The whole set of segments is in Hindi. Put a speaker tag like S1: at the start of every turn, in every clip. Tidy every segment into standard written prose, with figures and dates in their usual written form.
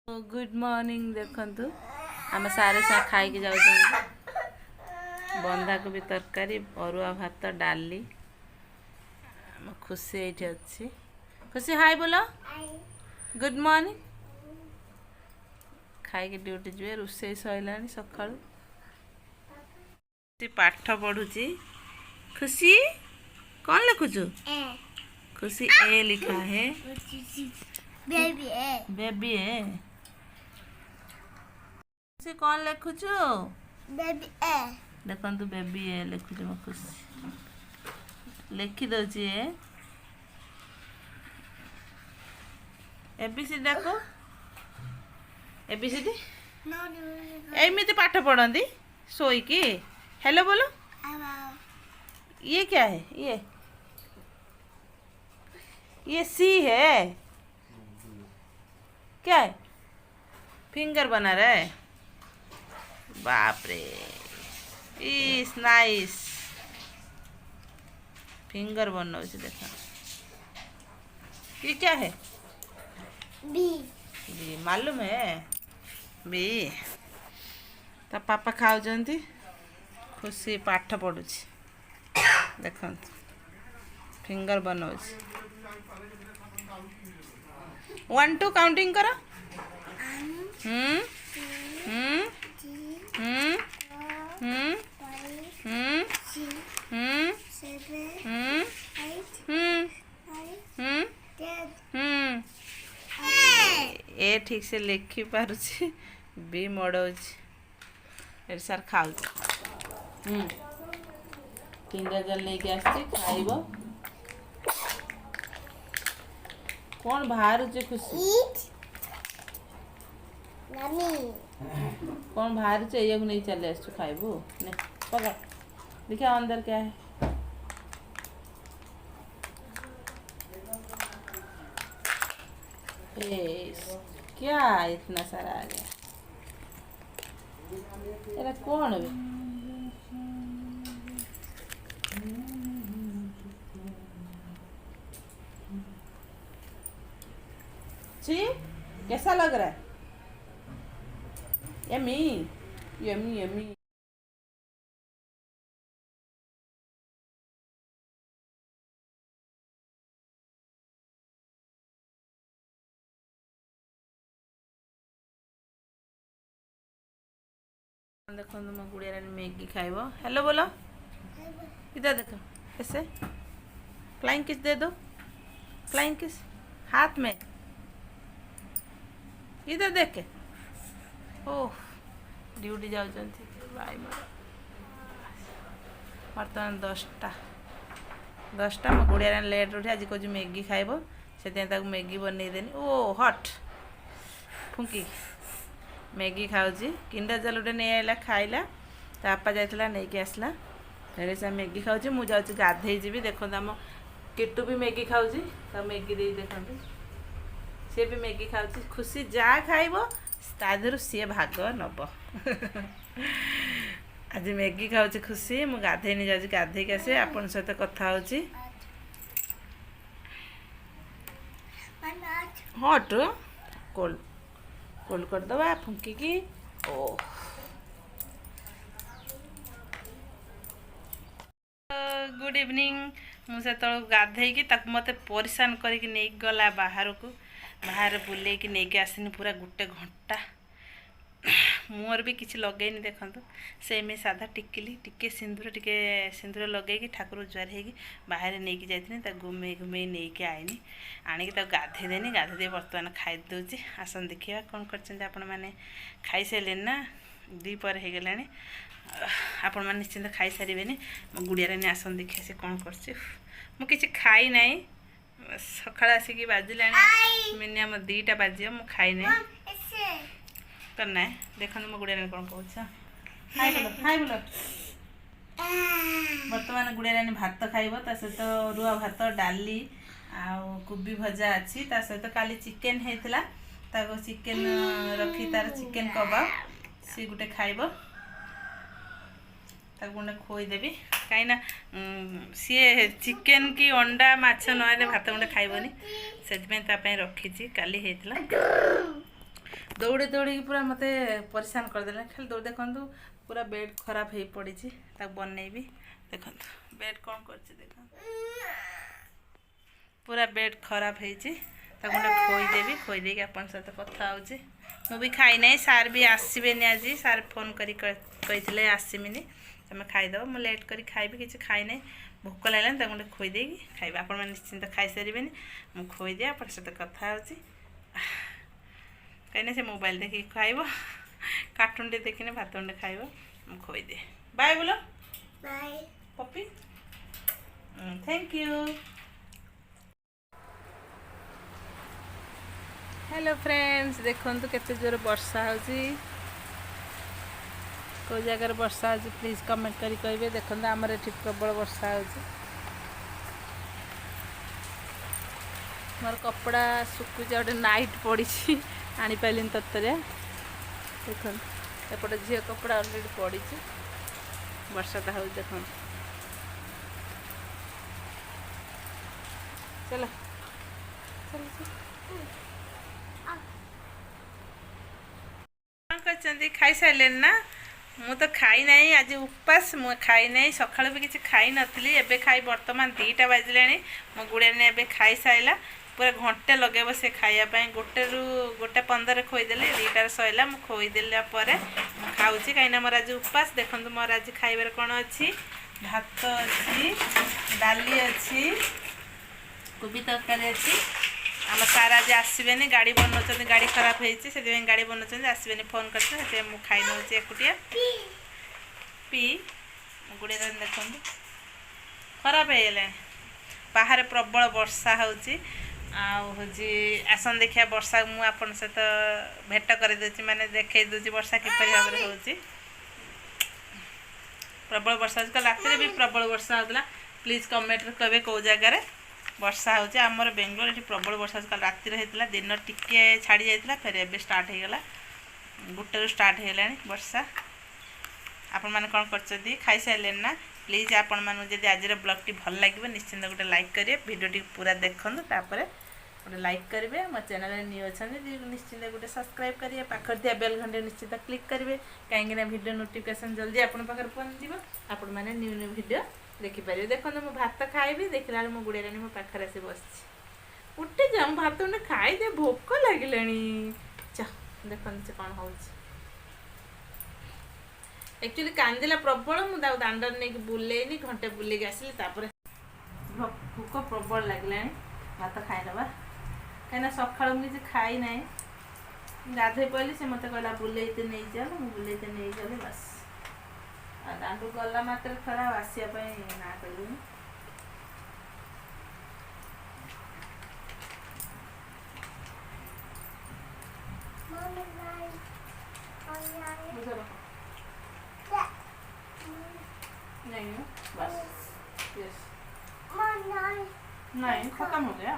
S1: गुड मॉर्निंग देखंतु आम सारे सा खाई के जाऊँ बंधाकोबी तरकारी अरुआ भात डाली आम खुशी ये अच्छी खुशी हाय बोलो गुड मॉर्निंग खाई ड्यूटी जी रोसे सैला सका पाठ पढ़ुची खुशी कौन लिखुचु खुशी ए लिखा है बेबी ए खुशी कौन लिखुचु
S2: बेबी ए
S1: देखो बेबी ए लिखुचु मो खुशी लिखि दउची एबीसीडी डाको एबीसीडी एमती पाठ पढ़ती सोई की हेलो बोलो ये क्या है ये सी है क्या है फिंगर बना रहा है बाप रे इस नाइस फिंगर बनो देखा ये क्या है बी मालूम है बी तो पापा खाऊ खुशी पाठ पढ़ुची देख फिंगर बनाऊ 1 2 काउंटिंग करो हम्म हम्म हम्म हम्म हम्म हम्म हम्म हम्म ए ठीक से लिखि पारुछि बी मड़ौछि सार खाऊ किंडर जल लेके आसछि खाइबो कौन बाहर खुशी कौन बाहर चाहिए नहीं चले आस खाइबू ने पकड़ देखिए अंदर क्या है क्या इतना सारा आ गया एरा कौन है जी कैसा लग रहा है यम्मी यम्मी यम्मी देखो मो गुड़िया मैगी खाइब हेलो बोलो इधर देखो ऐसे फ्लाइंग किस दे दो फ्लाइंग किस हाथ में इधर देख के ओह ड्यूटी जाऊँ भाई बर्तमान 10टा मो गुड़िया लेट उठे आज कह मैगी खाइब से मैगी बनई देनी ओ हट फुंकी मैगी खाऊँ किंडर जल गोटे नहीं आइला खाइला तापा जाइला नहीं कि आसला फिर से मैगी खाऊँ मुझे जाऊँ गाधे जी देखो आम किट्टू भी मैगी खाऊँ तो मैगी दे देखते सी भी मैगी खाऊँ खुशी जहाँ खाइब तादर सी भाग नब आज मैगी खाऊँ खुशी मु गाधे नहीं जाऊँ गाधे के आसे आपण सहित कथा होची हट कोल्ड कोल्ड करदे फुंकिकी ओ गुड इवनिंग मुझे गाधे मत परिशान करके नहीं गला बाहर को बाहर बुले कि नहीं आसनी पूरा गोटे घंटा मुहर भी किसी लगेनी देखो सेमी साधा टिकिली टिके सिंदूर लगे ठाकुर जुआर हो बाहर नहीं जाती घुमे घुमे नहीं आईनी आणिक गाधे देनी गाधे दे बर्तमान खाई दूची आसन देखिए कौन कर मैंने खाई सारे ना 2 पर हो गला आपण मैंने निश्चिंत खाई सारे मो गुड़िया आसन देखिए से कौन कर खाई ना सका आसिक बाजिला मिनिमम 2टा बाजी मु खाई ना करना है देखो मो गुड़िया कौन कह हाय बोलो बर्तमान गुड़िया भात खाइब सहित रुआ भात डाली आउ कोबी भजा अच्छी सहित काली चिकेन होता चिकेन रखी तार चिकेन कबाब सी गोटे खाइब गोटे खोईदेवी कहीं सी चिकेन कि अंडा माछ ना भात गोटे खाइबनी से रखी काली होता दौड़ी दौड़ी पूरा मत परेशान करदे खाली दौड़ देखु पूरा बेड खराब हो पड़ी बनईबी देखु बेड कौन कर पूरा बेड खराब होती गोटे खोईदेवी खोईदे आप सहित कथा भी खाई ना सार भी आसबे आज सार फोन करी आसमिनी तुम खाईदेव मुझे लेट कर खाइबी किसी खाई ना भोक लगे गोटे खोईदे खाइबे आप निश्चिंत खाई सारे मुझे खोईदे आप सहित कथा कहीं से मोबाइल देखिए खाइब कार्टून टे देखने भात गंडे खाइब मुझे खोईदे बाय बोलो बाय पपी थैंक यू हेलो फ्रेंड्स देखो केते जोर वर्षा होची को जगह वर्षा होची प्लीज कमेंट करी कहिबे देखो आमर एठी प्रबल वर्षा होची मोर कपड़ा सुकुच गोटे नाइट पड़ी आनी पाइलिन तत्तरिया देखो एपटे झील कपड़ा अलरेडी पड़ी वर्षाटा हो देखो चलो चलो चलो खाई सारे ना मु तो खाई ना आज उपास मु खाई ना सका भी किसी खाई नी एबे खाई बर्तमान 2टा बाजिला मो गुड़िया ने एबे खाई सारा पूरा घंटे लगेब से खायापी 1:15 खोईदेली 2टार सैला मुझे खोईदेला खाऊँ कहीं मोर आज उपास देखो मोर आज खाइबार कौन अच्छी भात अच्छी डाली अच्छी कोबी तरकारी अच्छी आम सार आज आसबे गाड़ी बनाऊँ गाड़ी खराब होती गाड़ी बनाऊँ आसबे फोन करते मुझे खाई नौ एकुटिया पी गुड़िया देखो खराब हो बाहर प्रबल वर्षा होची आसन देखिया वर्षा मु आपन सहित भेट कर माने देखई दूची वर्षा किपरि भाव में होची प्रबल वर्षा कल रात भी प्रबल वर्षा होता प्लीज कमेंट कहे कौ जगार वर्षा होची आमर बेंगलोर ये प्रबल वर्षा कल रात होता दिन टिके छाड़ी जाता फिर एबे स्टार्ट हो गला 1 स्टार्ट हो वर्षा आपण मैंने कौन कर खाई सारे ना प्लीज आपण मानू जब आज ब्लॉग टी भल लगे निश्चिंत गोटे लाइक करेंगे वीडियो टी पूरा देखूँ तापर गोटे लाइक करेंगे मो चैनल न्यू अच्छा निश्चिंत गोटे सब्सक्राइब करेंगे पाखर दिया बेल घंटे निश्चित क्लिक करेंगे कहीं वीडियो नोटिफिकेशन जल्दी आप पहुँच आपण मैंने न्यू न्यू वीडियो देखिपारे देखो मो भात खाइबी देखला मो गुड़िया रानी मो पाखे आसी बस उठे जा भात उन्हें खाईदे भोक लगे देखो से कौन हो एक्चुअली कांदिला प्रबल मुझे दांडर नहीं बुलेनी घंटे बुले आसली भोक प्रबल लगे भात खाईदबा कहीं सका किसी खाई ना गाधे पड़ी से मत कहला बुलेते नहीं चल मुझे बुलेते नहीं गली बस दांडू गला मात्र थोड़ा आसवाई ना कलुनि नहीं बस यस नहीं खत्म हो गया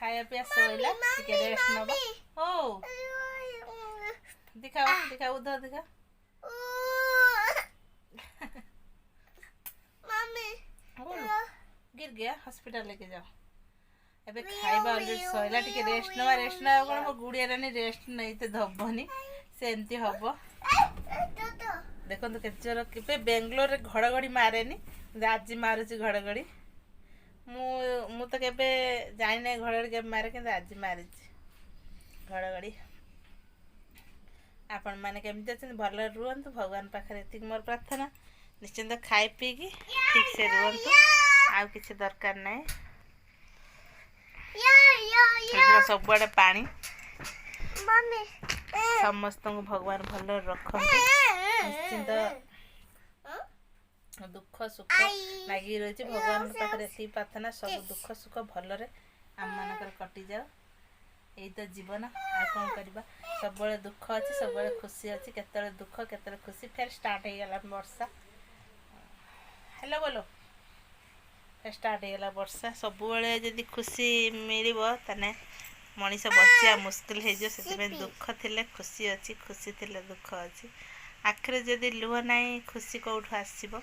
S1: खाया पिया सोइला टिके रेस्ट नबा ओ दिखाओ दिखाओ उधर दिखा मम्मी गिर गया हॉस्पिटल लेके जाओ एबे खाइबा ऑलरेडी सोइला टिके रेस्ट ना कोन मो गुड़िया रानी रेस्ट नहीं ते धबनी से एमती हबो देखो तो केचर के बेंगलोर रे घड़घड़ी मारेनी आज मारुची घड़घड़ी मु तो केबे जानी ना घड़घड़ी के मारे कि आज मारी घड़घड़ी आपण मैंने केमती अच्छे भल रुहतु भगवान पाखे ये मोर प्रार्थना निश्चिंत खाई पी की ठीक से रुहतु आउ किसी दरकार ना सबुआड़े पानी समस्त को भगवान भल रखते निश्चिंत दुख सुख लगी रही भगवान पाखे ये प्रार्थना सब दुख सुख भलरे आम मानकर कटि जाओ यही तो जीवन आ कौन करवा सब दुख अच्छी सब खुशी अच्छी केत दुख केत खुशी फिर स्टार्ट हो गला वर्षा हेलो बोलो फिर स्टार्ट हो गला वर्षा सब जदि खुशी मिल ताने मनीष बचा मुस्किल हो दुख थिले खुशी अच्छी खुशी थिले दुख अच्छी आखिर जदि लुह ना खुशी कौटू आसब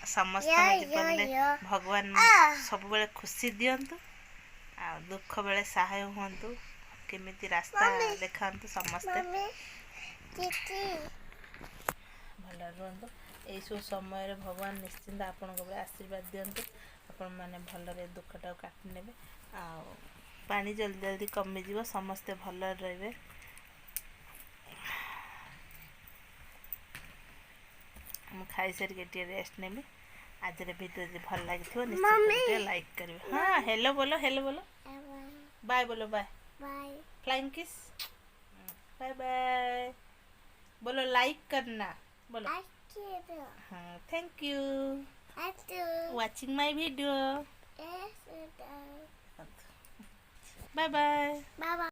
S1: समस्त जीवन में भगवान सब खुशी दिंतु आ दुख बेले सहाय हूँ केमिति रास्ता देखा समस्ते भल रुहतु यही सब समय भगवान निश्चिंत आपण आशीर्वाद दिंतु आपण मैंने भलरे दुखटा काटि ने पानी जल्दी जल्दी कमिज समस्ते भल रे मुझे खाई सारे रेस्ट नेबी आज वीडियो जो भल लगी निश्चित लाइक करेंगे हाँ हेलो बोलो बाय बोलो bye flying kiss bye bye बोलो लाइक करना बोलो हाँ thank you watching my video bye bye